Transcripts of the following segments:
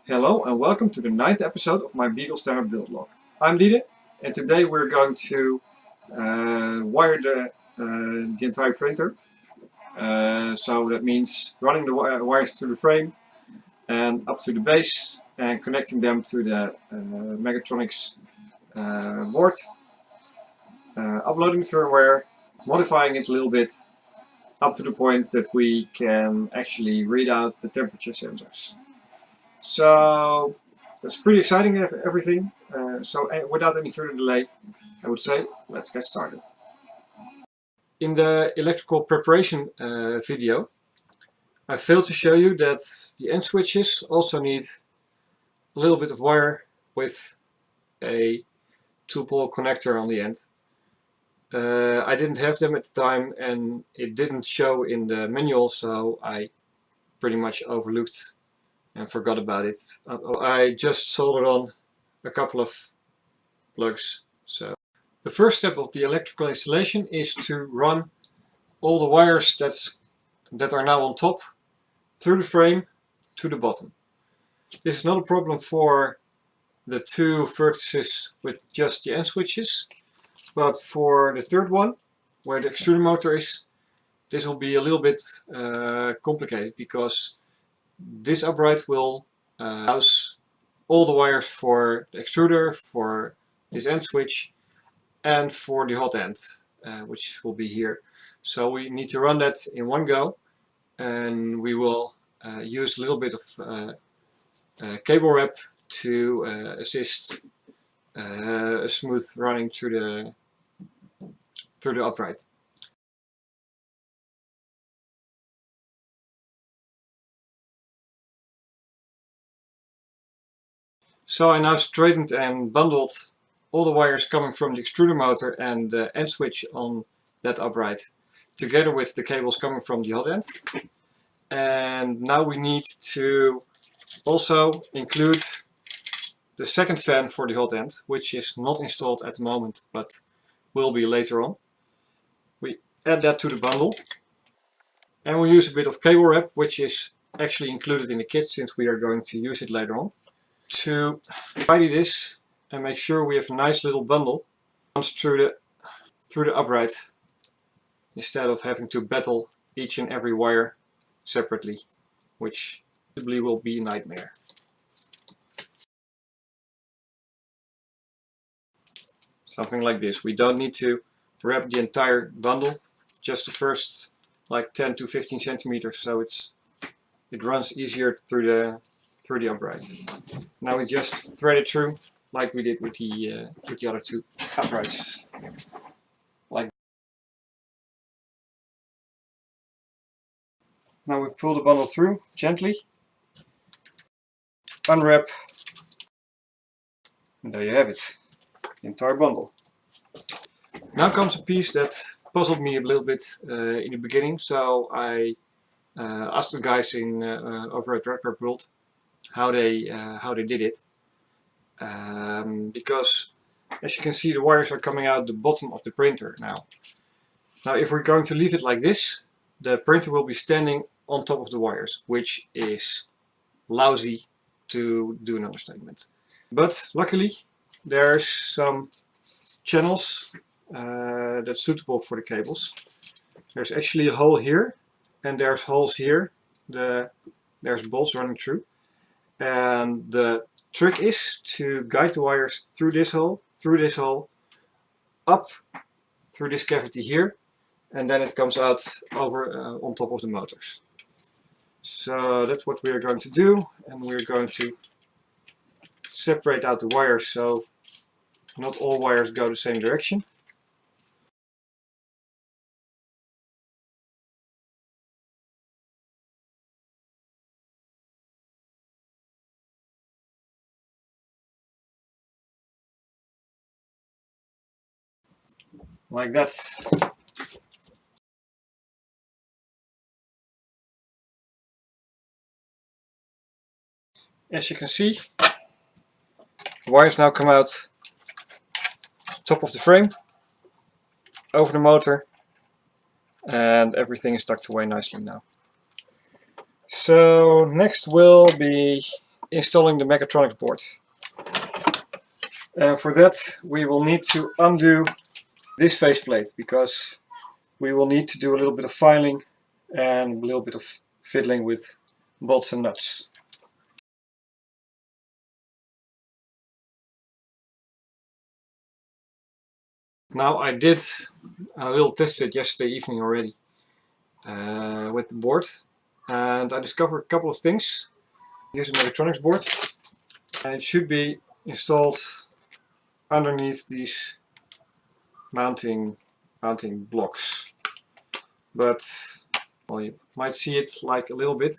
Hello and welcome to the 9th episode of my Beagle standard build log. I'm Liede and today we're going to wire the entire printer. So that means running the wires through the frame and up to the base and connecting them to the Mechatronics board, uploading the firmware, modifying it a little bit up to the point that we can actually read out the temperature sensors. So that's pretty exciting, everything. So without any further delay, I would say let's get started. In the electrical preparation video, I failed to show you that the end switches also need a little bit of wire with a 2-pole connector on the end. I didn't have them at the time and it didn't show in the manual, so I pretty much overlooked and forgot about it. I just soldered on a couple of plugs. So the first step of the electrical installation is to run all the wires that are now on top through the frame to the bottom. This is not a problem for the 2 vertices with just the end switches, but for the third one, where the extruder motor is, this will be a little bit complicated, because this upright will house all the wires for the extruder, for this end switch, and for the hot end, which will be here. So we need to run that in one go, and we will use a little bit of cable wrap to assist a smooth running through the upright. So I now straightened and bundled all the wires coming from the extruder motor and the end switch on that upright, together with the cables coming from the hot end. And now we need to also include the second fan for the hot end, which is not installed at the moment, but will be later on. We add that to the bundle, and we use a bit of cable wrap, which is actually included in the kit since we are going to use it later on, to tidy this and make sure we have a nice little bundle runs through the upright, instead of having to battle each and every wire separately, which probably will be a nightmare. Something like this. We don't need to wrap the entire bundle, just the first like 10 to 15 centimeters, so it runs easier through the upright. Now we just thread it through like we did with the other 2 uprights. Like. Now we pull the bundle through gently, unwrap, and there you have it, the entire bundle. Now comes a piece that puzzled me a little bit in the beginning, so I asked the guys over at Red World how they did it, because as you can see, the wires are coming out the bottom of the printer now. Now if we're going to leave it like this, the printer will be standing on top of the wires, which is lousy, to do an understatement. But luckily there's some channels that's suitable for the cables. There's actually a hole here, and there's holes here. There's bolts running through, and the trick is to guide the wires through this hole, up through this cavity here, and then it comes out over on top of the motors. So that's what we are going to do, and we're going to separate out the wires so not all wires go the same direction. Like that. As you can see, the wires now come out top of the frame, over the motor, and everything is tucked away nicely now. So next will be installing the mechatronics board. And for that we will need to undo this faceplate, because we will need to do a little bit of filing and a little bit of fiddling with bolts and nuts. Now, I did a little test fit yesterday evening already with the board, and I discovered a couple of things. Here's an electronics board, and it should be installed underneath these mounting blocks. But, well, you might see it like a little bit.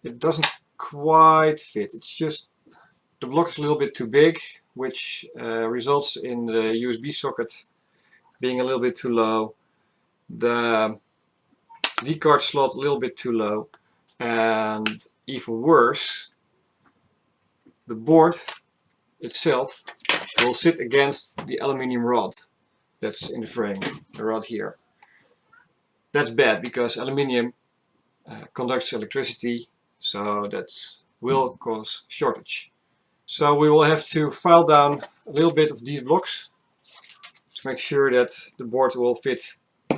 It doesn't quite fit. It's just the block is a little bit too big, which results in the USB socket being a little bit too low, the D card slot a little bit too low, and even worse, the board itself will sit against the aluminium rod that's in the frame, the rod here. That's bad because aluminium conducts electricity, so that will cause shortage. So we will have to file down a little bit of these blocks to make sure that the board will fit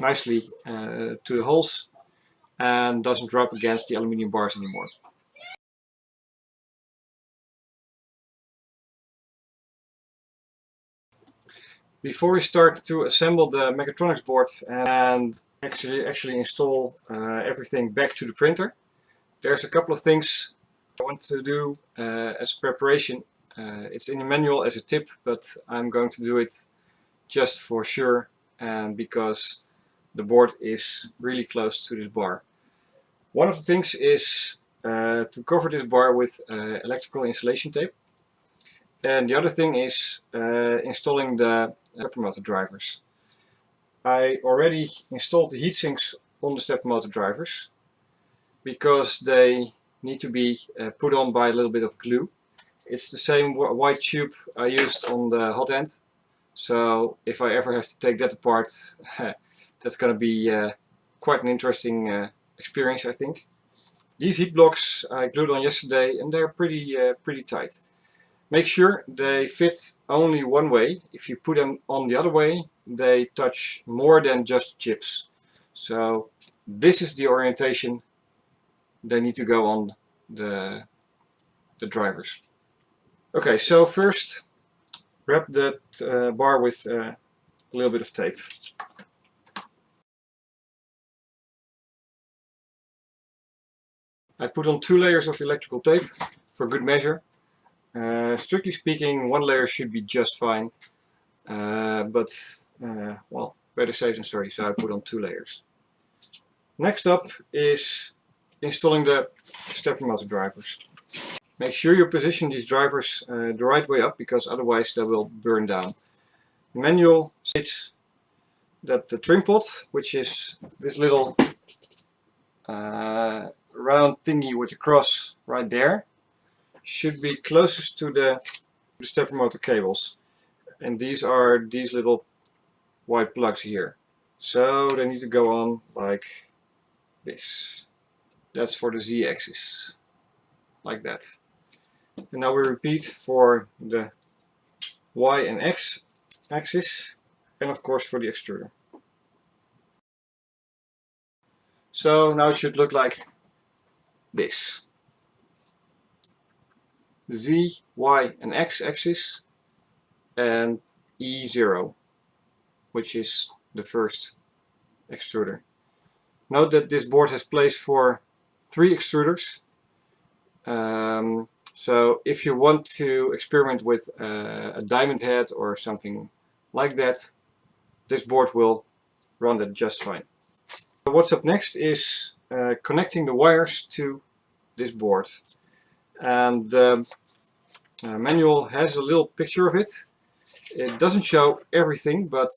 nicely to the holes and doesn't rub against the aluminium bars anymore. Before we start to assemble the mechatronics board and actually install everything back to the printer, there's a couple of things I want to do as preparation. It's in the manual as a tip, but I'm going to do it just for sure, and because the board is really close to this bar. One of the things is to cover this bar with electrical insulation tape, and the other thing is installing the stepper motor drivers. I already installed the heat sinks on the stepper motor drivers because they need to be put on by a little bit of glue. It's the same white tube I used on the hot end, so if I ever have to take that apart, that's going to be quite an interesting experience, I think. These heat blocks I glued on yesterday, and they're pretty tight. Make sure they fit only one way. If you put them on the other way, they touch more than just chips. So this is the orientation they need to go on the drivers. Okay, so first wrap that bar with a little bit of tape. I put on 2 layers of electrical tape for good measure. Strictly speaking, 1 layer should be just fine, but well, better safe than sorry, so I put on 2 layers. Next up is installing the stepper motor drivers. Make sure you position these drivers the right way up, because otherwise they will burn down. The manual states that the trim pot, which is this little round thingy with a cross right there, should be closest to the stepper motor cables, and these are these little white plugs here, so they need to go on like this. That's for the Z-axis, like that. And now we repeat for the Y and X axis, and of course for the extruder. So now it should look like this. Z, Y and X axis, and E0, which is the first extruder. Note that this board has place for 3 extruders. So if you want to experiment with a diamond head or something like that, this board will run that just fine. What's up next is connecting the wires to this board. And the manual has a little picture of it. It doesn't show everything, but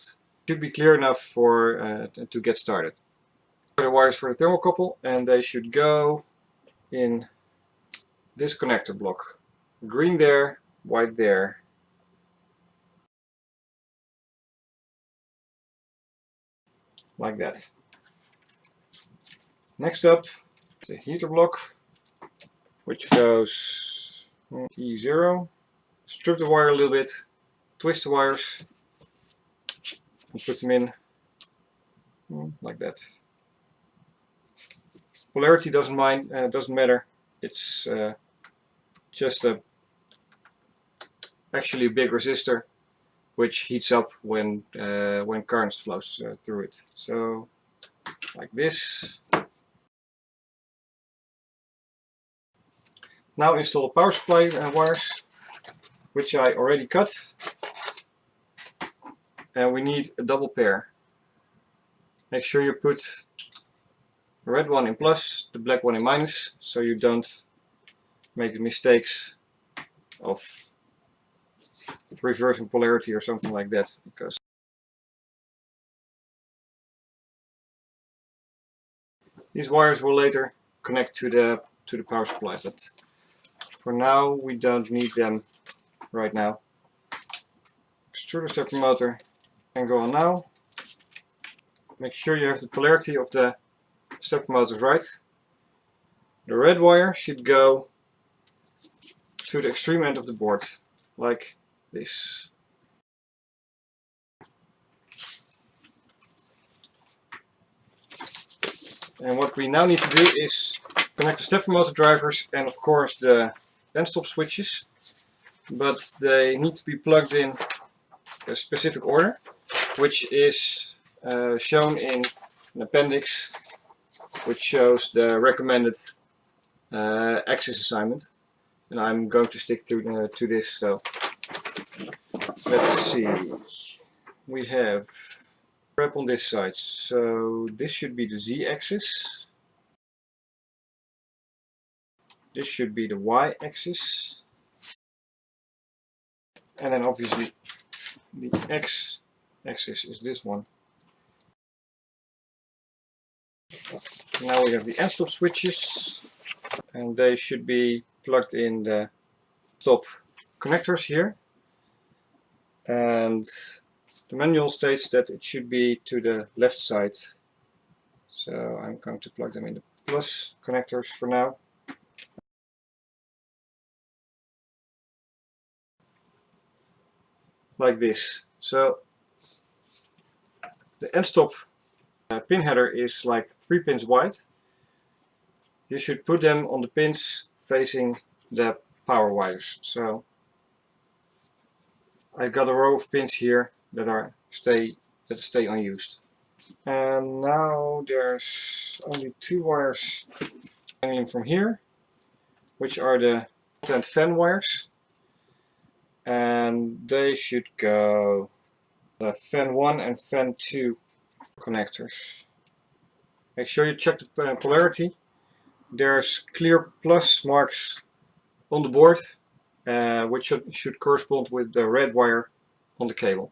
should be clear enough for to get started. The wires for the thermocouple, and they should go in this connector block. Green there, white there. Like that. Next up, the heater block which goes E0. Strip the wire a little bit, twist the wires, and put them in like that. Polarity doesn't matter. It's just actually a big resistor which heats up when current flows through it. So like this. Now install the power supply wires, which I already cut, and we need a double pair. Make sure you put the red one in plus, the black one in minus, so you don't make the mistakes of reversing polarity or something like that, because these wires will later connect to the power supply, but for now we don't need them right now. Extrude the stepper motor and go on now. Make sure you have the polarity of the stepper motors right. The red wire should go to the extreme end of the board, like this. And what we now need to do is connect the stepper motor drivers and of course the end stop switches, but they need to be plugged in a specific order, which is shown in an appendix which shows the recommended axis assignment, and I'm going to stick to this. So let's see, we have wrap on this side, so this should be the z-axis, this should be the y-axis, and then obviously the x-axis is this one. Now we have the end stop switches, and they should be plugged in the stop connectors here, and the manual states that it should be to the left side, so I'm going to plug them in the plus connectors for now. Like this. So the end stop pin header is like 3 pins wide. You should put them on the pins facing the power wires. So I've got a row of pins here that stay unused. And now there's only 2 wires hanging from here, which are the content fan wires, and they should go the fan 1 and fan 2 connectors. Make sure you check the polarity. There's clear plus marks on the board, which should correspond with the red wire on the cable.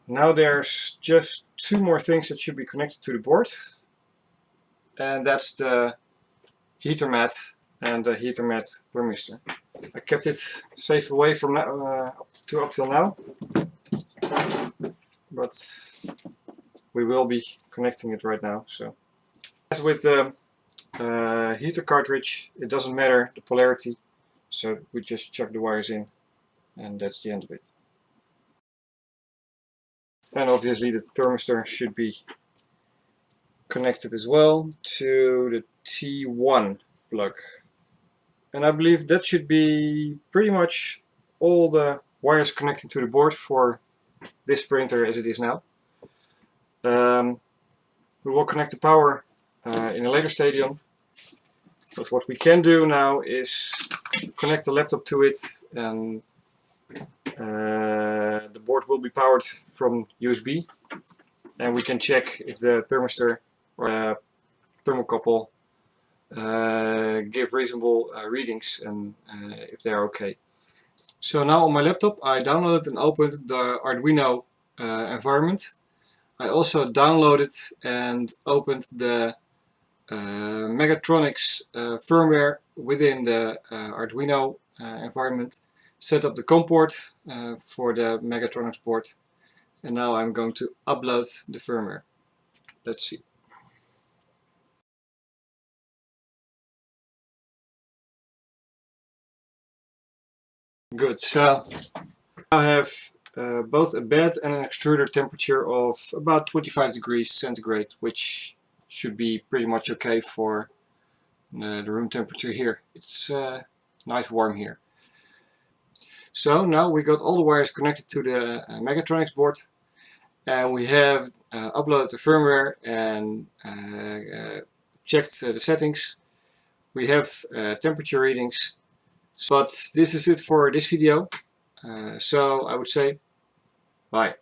Now there's just 2 more things that should be connected to the board, and that's the heater mat and the heater mat thermistor. I kept it safe away from up till now, but we will be connecting it right now. So as with the heater cartridge, it doesn't matter the polarity, so we just chuck the wires in and that's the end of it. And obviously the thermistor should be connected as well to the T1 plug. And I believe that should be pretty much all the wires connecting to the board for this printer as it is now. We will connect the power in a later stadium, but what we can do now is connect the laptop to it, and the board will be powered from USB, and we can check if the thermistor or thermocouple give reasonable readings and if they are okay. So now on my laptop I downloaded and opened the Arduino environment. I also downloaded and opened the Megatronics firmware within the Arduino environment, set up the COM port for the Megatronics board, and now I'm going to upload the firmware. Let's see. Good, so I have both a bed and an extruder temperature of about 25 degrees centigrade, which should be pretty much okay for the room temperature here. It's nice warm here. So now we got all the wires connected to the Mechatronics board, and we have uploaded the firmware and checked the settings. We have temperature readings. But this is it for this video. So I would say bye.